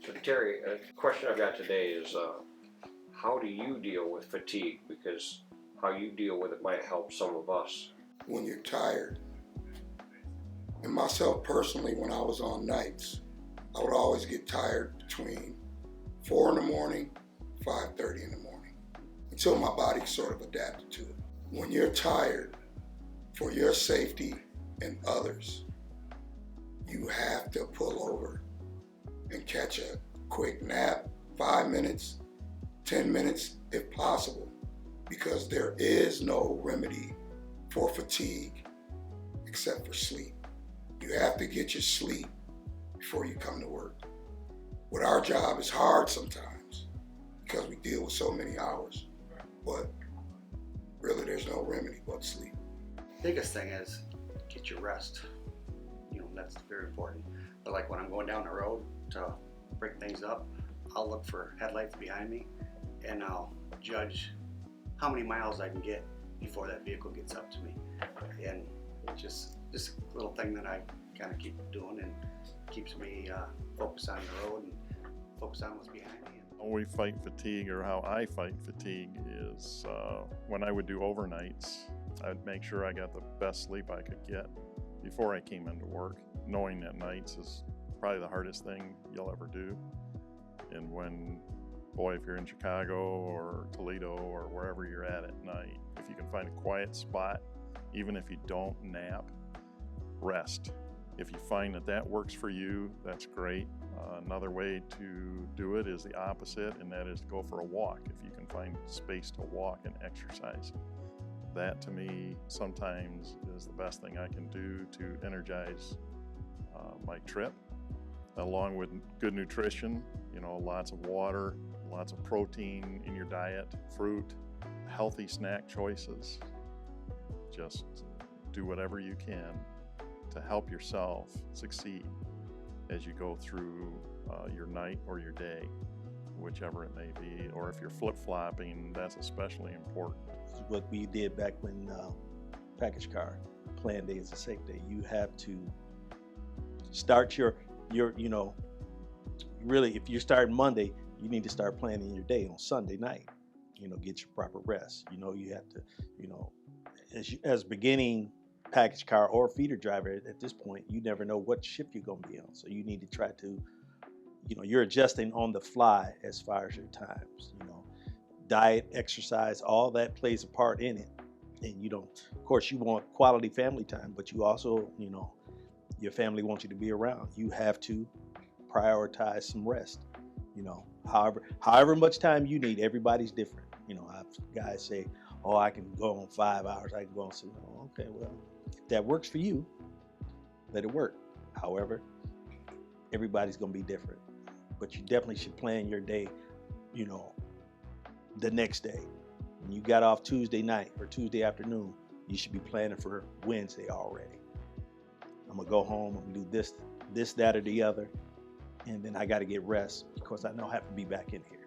So Terry, a question I've got today is how do you deal with fatigue? Because how you deal with it might help some of us. When you're tired, and myself personally, when I was on nights, I would always get tired between 4 in the morning, 5:30 in the morning, until my body sort of adapted to it. When you're tired, for your safety and others, you have to pull over and catch a quick nap, 5 minutes, 10 minutes if possible, because there is no remedy for fatigue except for sleep. You have to get your sleep before you come to work. What our job is hard sometimes because we deal with so many hours, but really there's no remedy but sleep. Biggest thing is get your rest. That's very important. But like when I'm going down the road to break things up, I'll look for headlights behind me and I'll judge how many miles I can get before that vehicle gets up to me. And just a little thing that I kind of keep doing and keeps me focused on the road and focus on what's behind me. How we fight fatigue, or how I fight fatigue, is when I would do overnights, I'd make sure I got the best sleep I could get before I came into work, knowing that nights is probably the hardest thing you'll ever do. And if you're in Chicago or Toledo or wherever you're at night, if you can find a quiet spot, even if you don't nap, rest. If you find that works for you, that's great. Another way to do it is the opposite, and that is to go for a walk if you can find space to walk and exercise. That to me sometimes is the best thing I can do to energize my trip, along with good nutrition, lots of water, lots of protein in your diet, fruit, healthy snack choices. Just do whatever you can to help yourself succeed as you go through your night or your day, whichever it may be. Or if you're flip-flopping, that's especially important. This is what we did back when package car plan day is a safe day. You have to start your really, if you're starting Monday, you need to start planning your day on Sunday night. Get your proper rest. You have to, as beginning package car or feeder driver at this point, you never know what shift you're going to be on. So you need to try to, you're adjusting on the fly as far as your times. Diet, exercise, all that plays a part in it. And of course, you want quality family time, but you also, your family wants you to be around. You have to prioritize some rest. However much time you need, everybody's different. Guys say, oh, I can go on 5 hours. I can go on 6. Okay, well, if that works for you, let it work. However, everybody's going to be different. But you definitely should plan your day, the next day. When you got off Tuesday night or Tuesday afternoon, you should be planning for Wednesday already. I'm going to go home, I'm going to do this, that, or the other. And then I got to get rest because I know I have to be back in here.